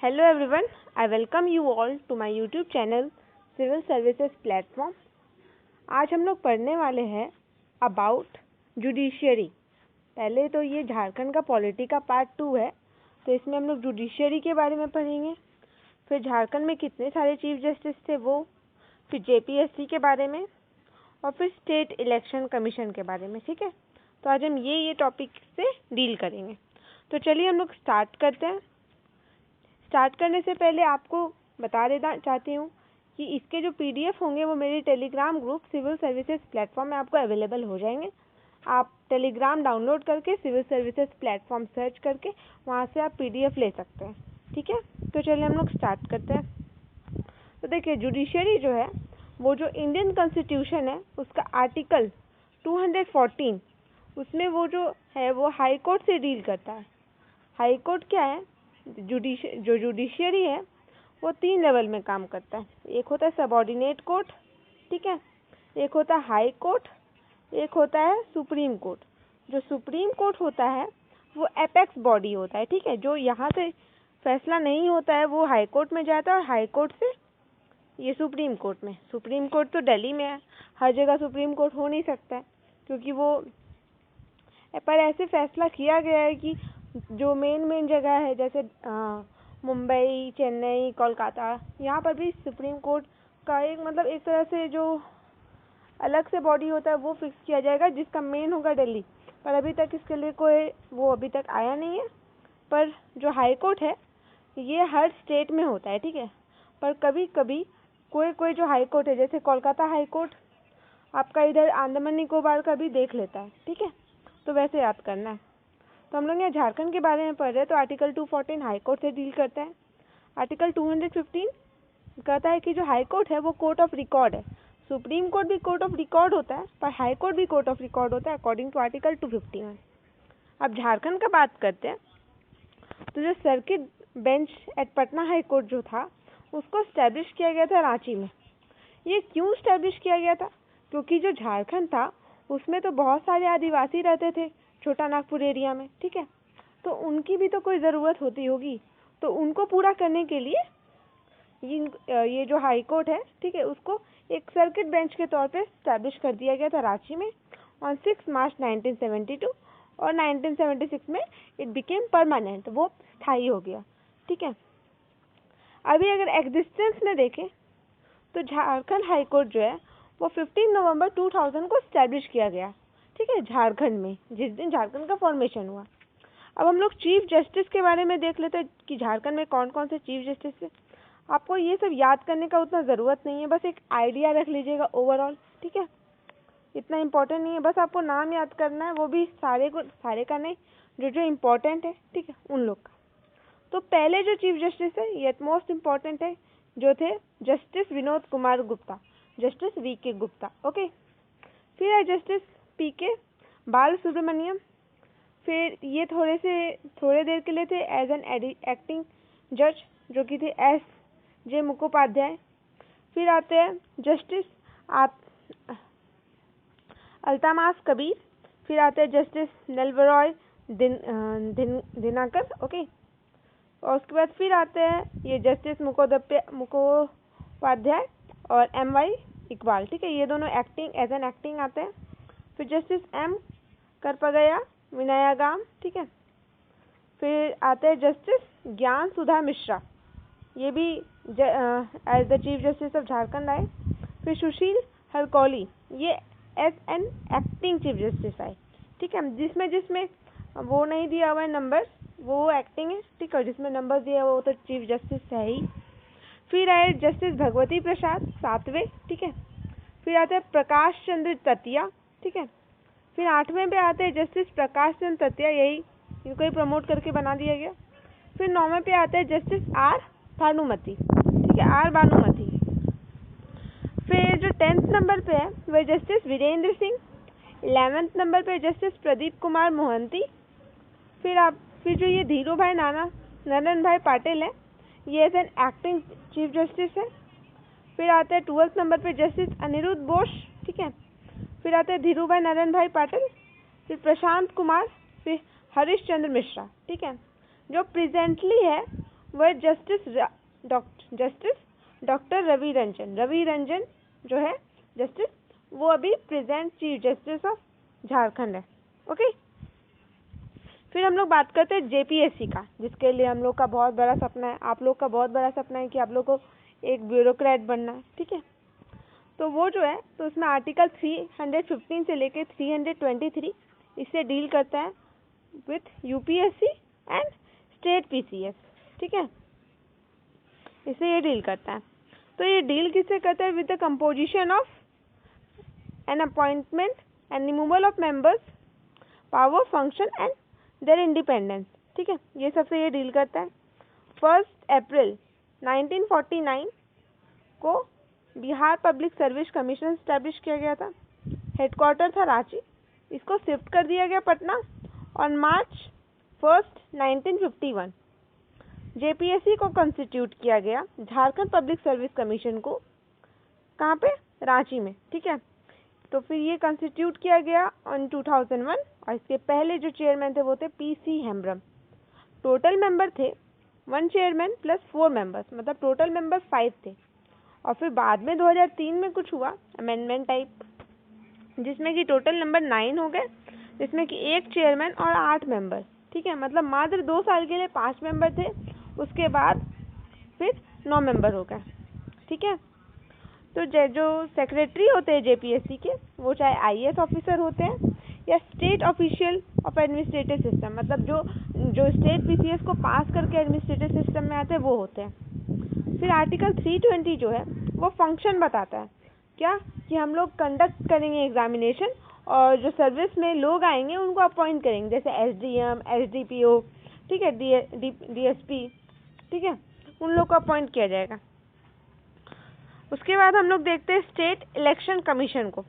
Hello everyone, I welcome you all to my YouTube channel civil services platform. आज हम लोग पढ़ने वाले हैं अबाउट जुडिशियरी। पहले तो ये झारखंड का पॉलिटी का पार्ट 2 है, तो इसमें हम लोग जुडिशियरी के बारे में पढ़ेंगे। फिर झारखंड में कितने सारे चीफ जस्टिस थे वो, फिर जेपीएससी के बारे में और फिर स्टेट इलेक्शन कमीशन के बारे में। ठीक है, तो आज हम ये टॉपिक से डील करेंगे। तो चलिए हम लोग स्टार्ट करते हैं। स्टार्ट करने से पहले आपको बता देना चाहती हूँ कि इसके जो पीडीएफ होंगे वो मेरे Telegram group civil services platform में आपको अवेलेबल हो जाएंगे। आप टेलीग्राम डाउनलोड करके सिविल सर्विसेज प्लेटफॉर्म सर्च करके वहाँ से आप पीडीएफ ले सकते हैं। ठीक है, तो चलिए हम लोग स्टार्ट करते हैं। तो देखिए, जुडिशरी जो है वो जो इंडियन कॉन्स्टिट्यूशन है उसका आर्टिकल 214, उसमें वो जो है वो हाई कोर्ट से डील करता है। हाई कोर्ट क्या है, जो जुडिशियरी है वो 3 लेवल में काम करता है। एक होता है सबऑर्डिनेट कोर्ट, ठीक है, एक होता है हाई कोर्ट, एक होता है सुप्रीम कोर्ट। जो सुप्रीम कोर्ट होता है वो एपेक्स बॉडी होता है, ठीक है, जो यहाँ से फैसला नहीं होता है वो हाई कोर्ट में जाता है और हाई कोर्ट से ये सुप्रीम कोर्ट में। सुप्रीम कोर्ट तो दिल्ली में है, हर जगह सुप्रीम कोर्ट हो नहीं सकता है क्योंकि वो पर ऐसे फैसला किया गया है कि जो मेन जगह है जैसे मुंबई, चेन्नई, कोलकाता, यहाँ पर भी सुप्रीम कोर्ट का एक तरह से जो अलग से बॉडी होता है वो फिक्स किया जाएगा जिसका मेन होगा दिल्ली। पर अभी तक इसके लिए कोई वो अभी तक आया नहीं है। पर जो हाई कोर्ट है ये हर स्टेट में होता है, ठीक है। पर कभी कभी कोई जो हाई कोर्ट है जैसे कोलकाता हाई कोर्ट आपका इधर अंडमान निकोबार का भी देख लेता है, ठीक है, तो वैसे याद करना है। तो हम लोग यहाँ झारखंड के बारे में पढ़ रहे हैं, तो आर्टिकल 214 हाई कोर्ट से डील करता है। आर्टिकल 215 कहता है कि जो हाई कोर्ट है वो कोर्ट ऑफ रिकॉर्ड है। सुप्रीम कोर्ट भी कोर्ट ऑफ रिकॉर्ड होता है पर हाई कोर्ट भी कोर्ट ऑफ रिकॉर्ड होता है अकॉर्डिंग टू आर्टिकल 251। अब झारखंड का बात करते हैं, तो जो circuit bench at Patna high court जो था उसको स्टैब्लिश किया गया था रांची में। ये क्यों स्टैब्लिश किया गया था? क्योंकि जो झारखंड था उसमें तो बहुत सारे आदिवासी रहते थे छोटा नागपुर एरिया में, ठीक है, तो उनकी भी तो कोई ज़रूरत होती होगी। तो उनको पूरा करने के लिए ये जो हाई कोर्ट है, ठीक है, उसको एक सर्किट बेंच के तौर पे स्टैब्लिश कर दिया गया था रांची में ऑन 6 मार्च 1972 और 1976 में इट बिकेम परमानेंट, वो स्थायी हो गया, ठीक है। अभी अगर एग्जिस्टेंस में देखें तो झारखंड हाई कोर्ट जो है वो 15 नवंबर 2000 को स्टैब्लिश किया गया, ठीक है, झारखंड में, जिस दिन झारखंड का फॉर्मेशन हुआ। अब हम लोग चीफ जस्टिस के बारे में देख लेते हैं कि झारखंड में कौन कौन से चीफ जस्टिस है। आपको ये सब याद करने का उतना ज़रूरत नहीं है, बस एक आइडिया रख लीजिएगा ओवरऑल, ठीक है, इतना इम्पोर्टेंट नहीं है, बस आपको नाम याद करना है, वो भी सारे का नहीं, जो इम्पोर्टेंट है, ठीक है, उन लोग का। तो पहले जो चीफ जस्टिस है ये मोस्ट इम्पोर्टेंट है, जो थे justice Vinod Kumar Gupta, justice VK. Gupta, okay. फिर है जस्टिस पी.के. बाल सुब्रमण्यम। फिर ये थोड़े देर के लिए थे एज एन एक्टिंग जज, जो कि थे एस.जे. मुखोपाध्याय। फिर आते हैं जस्टिस अल्तामास कबीर। फिर आते हैं जस्टिस नेल्वरॉय दिनाकर, ओके। और उसके बाद फिर आते हैं ये जस्टिस मुखोपाध्याय और M.Y. इकबाल, ठीक है, ये दोनों एज एन एक्टिंग आते हैं। फिर जस्टिस M. करपगया विनायागाम, ठीक है। फिर आते हैं जस्टिस ज्ञान सुधा मिश्रा, ये भी as the chief justice of Jharkhand आए। फिर सुशील हरकौली, ये as an acting chief justice आए, ठीक है, जिसमें वो नहीं दिया हुआ है नंबर वो एक्टिंग है, ठीक है, जिसमें नंबर दिया हुआ वो तो चीफ जस्टिस है ही। फिर आए जस्टिस भगवती प्रसाद 7वें, ठीक है। फिर आते हैं प्रकाश चंद्र ततिया, ठीक है। फिर 8वें पे आते हैं जस्टिस प्रकाश चंद्र ततिया, यही इनको ही प्रमोट करके बना दिया गया। फिर 9वें पे आते हैं जस्टिस आर भानुमति, ठीक है, आर भानुमति। फिर जो 10th नंबर पे है वह justice Virendra Singh. 11th number पे जस्टिस प्रदीप कुमार मोहंती। फिर जो ये धीरू भाई नंदन भाई पाटिल है, ये as an acting chief justice है। फिर आते हैं 12th नंबर पे जस्टिस अनिरुद्ध बोस, ठीक है। फिर आते हैं धीरू भाई नंदन भाई पाटिल। फिर प्रशांत कुमार, फिर हरीश चंद्र मिश्रा, ठीक है। जो प्रेजेंटली है वह जस्टिस डॉक्टर रवि रंजन जो है जस्टिस, वो अभी present chief justice of Jharkhand है। ओके, फिर हम लोग बात करते हैं जेपीएससी का, जिसके लिए हम लोग का बहुत बड़ा सपना है, आप लोग का बहुत बड़ा सपना है कि आप लोग को एक ब्यूरोक्रेट बनना है। ठीक है, तो वो जो है, तो उसमें आर्टिकल 315 से लेके 323 इससे डील करता है with UPSC and state PCS. ठीक है, इससे ये डील करता है। तो ये डील किससे करता है? With the composition of an appointment and removal of members, power, function and their independence. ठीक है, ये सबसे ये डील करता है। 1 अप्रैल 1949 को Bihar public service commission establish किया गया था। हेडक्वार्टर था रांची, इसको शिफ्ट कर दिया गया पटना। ऑन मार्च 1, 1951 जेपीएससी को कॉन्स्टिट्यूट किया गया, झारखंड पब्लिक सर्विस कमीशन को। कहाँ पे? रांची में। ठीक है, तो फिर ये कॉन्स्टिट्यूट किया गया ऑन 2001, और इसके पहले जो चेयरमैन थे वो थे पीसी हेम्ब्रम। टोटल मेंबर थे 1 चेयरमैन प्लस 4 मेंबर्स, मतलब टोटल मेंबर 5 थे। और फिर बाद में 2003 में कुछ हुआ अमेंडमेंट टाइप, जिसमें कि टोटल नंबर 9 हो गए, जिसमें कि 1 चेयरमैन और 8 मेंबर। ठीक है, मतलब मात्र 2 साल के लिए 5 मेंबर थे, उसके बाद फिर 9 मेंबर हो गए। ठीक है, तो जो सेक्रेटरी होते हैं जेपीएससी के, वो चाहे आईएएस ऑफिसर होते हैं या state official of administrative system, मतलब जो स्टेट पीसीएस को पास करके एडमिनिस्ट्रेटिव सिस्टम में आते हैं वो होते हैं। फिर आर्टिकल 320 जो है वो फंक्शन बताता है क्या, कि हम लोग कंडक्ट करेंगे एग्जामिनेशन, और जो सर्विस में लोग आएंगे उनको अपॉइंट करेंगे, जैसे एसडीएम, एसडीपीओ, ठीक है, डीएसपी, ठीक है, उन लोग को अपॉइंट किया जाएगा। उसके बाद हम लोग देखते हैं स्टेट इलेक्शन कमीशन को।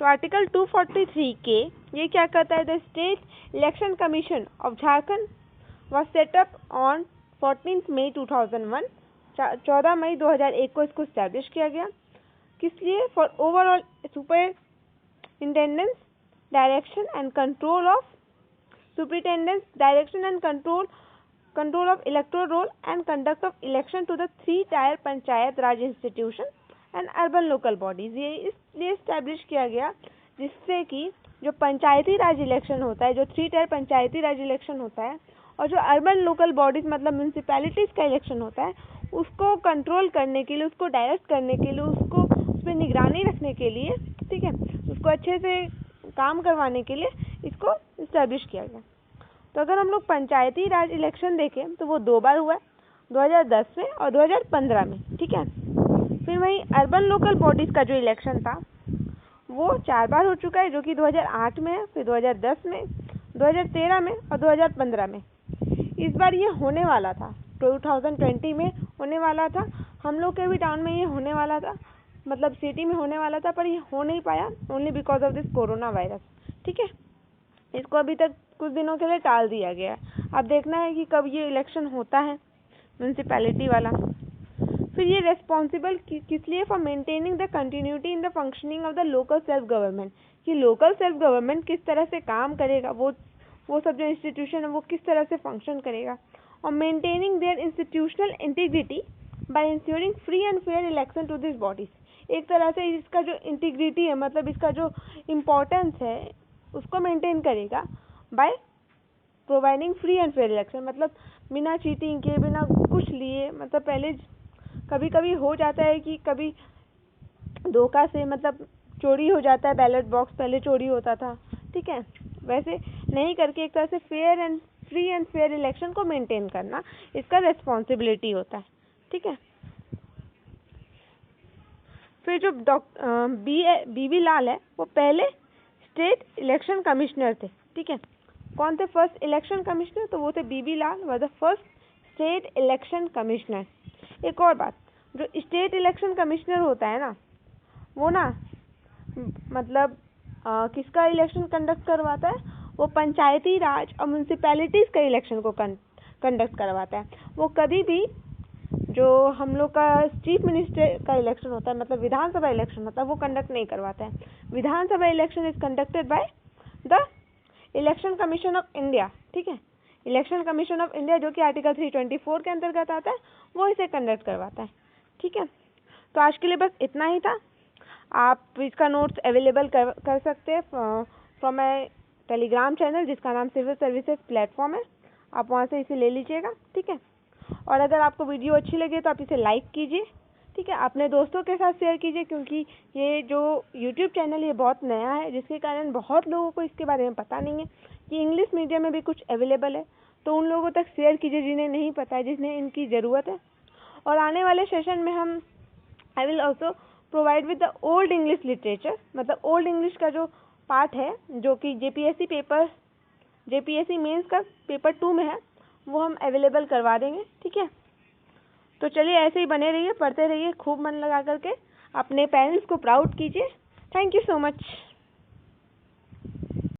तो आर्टिकल 243 के ये क्या कहता है? The state election commission of Jharkhand was setup on 14 मई 2001, 14 मई 2001 को इसको स्टैब्लिश किया गया। किस लिए? For overall superintendence direction and control of superintendence, direction and control of electoral roll and conduct of election to the 3-tier panchayat Raj institution and urban local bodies. ये इसलिए establish किया गया जिससे कि जो पंचायती राज इलेक्शन होता है, जो 3-tier पंचायती राज इलेक्शन होता है, और जो अर्बन लोकल बॉडीज मतलब म्यूनसिपैलिटीज का इलेक्शन होता है, उसको कंट्रोल करने के लिए, उसको डायरेक्ट करने के लिए, उसको उस पर निगरानी रखने के लिए, ठीक है, उसको अच्छे से काम करवाने के लिए इसको इस्टेब्लिश किया गया। तो अगर हम लोग पंचायती राज इलेक्शन देखें तो वो 2 बार हुआ है, 2010 में और 2015 में। ठीक है, फिर वहीं अर्बन लोकल बॉडीज का जो इलेक्शन था वो 4 बार हो चुका है, जो कि 2008 में है, फिर 2010 में, 2013 में और 2015 में। इस बार ये होने वाला था, 2020 में होने वाला था, हम लोग के भी टाउन में ये होने वाला था, मतलब सिटी में होने वाला था, पर ये हो नहीं पाया only because of this corona virus. ठीक है, इसको अभी तक कुछ दिनों के लिए टाल दिया गया है। अब देखना है कि कब ये इलेक्शन होता है म्यूनसिपैलिटी वाला। फिर ये रेस्पॉन्सिबल किस लिए? For maintaining the continuity in the functioning of the local self government, कि लोकल सेल्फ गवर्नमेंट किस तरह से काम करेगा, वो सब जो इंस्टीट्यूशन है वो किस तरह से फंक्शन करेगा, और maintaining their institutional integrity by ensuring free and fair election to this bodies. एक तरह से इसका जो इंटीग्रिटी है, मतलब इसका जो इम्पोर्टेंस है, उसको मेंटेन करेगा by providing free and fair election, मतलब बिना चीटिंग के, बिना कुछ लिए। मतलब पहले कभी कभी हो जाता है कि कभी धोखा से मतलब चोरी हो जाता है, बैलेट बॉक्स पहले चोरी होता था। ठीक है, वैसे नहीं करके एक तरह से फ्री एंड फेयर इलेक्शन को मेंटेन करना इसका रेस्पॉन्सिबिलिटी होता है। ठीक है, फिर जो बी.वी. लाल है वो पहले स्टेट इलेक्शन कमिश्नर थे। ठीक है, कौन थे फर्स्ट इलेक्शन कमिश्नर? तो वो थे BV. Lal were the first state election commissioner. एक और बात, जो स्टेट इलेक्शन कमिश्नर होता है ना, वो ना मतलब किसका इलेक्शन कंडक्ट करवाता है? वो पंचायती राज और म्यूनसिपैलिटीज का इलेक्शन को कंडक्ट करवाता है। वो कभी भी जो हम लोग का चीफ मिनिस्टर का इलेक्शन होता है, मतलब विधानसभा इलेक्शन होता है, वो कंडक्ट नहीं करवाता है। विधानसभा election is conducted by the election commission of India. ठीक है, इलेक्शन कमीशन ऑफ इंडिया, जो कि आर्टिकल 324 के अंतर्गत आता है, वो इसे कंडक्ट करवाता है। ठीक है, तो आज के लिए बस इतना ही था। आप इसका नोट्स अवेलेबल कर सकते हैं फ्रॉम माई टेलीग्राम चैनल, जिसका नाम सिविल सर्विसेज प्लेटफॉर्म है। आप वहाँ से इसे ले लीजिएगा। ठीक है, और अगर आपको वीडियो अच्छी लगे तो आप इसे लाइक कीजिए। ठीक है, अपने दोस्तों के साथ शेयर कीजिए, क्योंकि ये जो यूट्यूब चैनल ये बहुत नया है, जिसके कारण बहुत लोगों को इसके बारे में पता नहीं है कि इंग्लिश मीडियम में भी कुछ अवेलेबल है। तो उन लोगों तक शेयर कीजिए जिन्हें नहीं पता है, जिन्हें इनकी ज़रूरत है। और आने वाले सेशन में I will also provide with the old English literature, मतलब ओल्ड इंग्लिश का जो पार्ट है, जो कि जेपीएससी मेंस का पेपर 2 में है, वो हम अवेलेबल करवा देंगे। ठीक है, तो चलिए ऐसे ही बने रहिए, पढ़ते रहिए, खूब मन लगा करके अपने पेरेंट्स को प्राउड कीजिए। Thank you so much.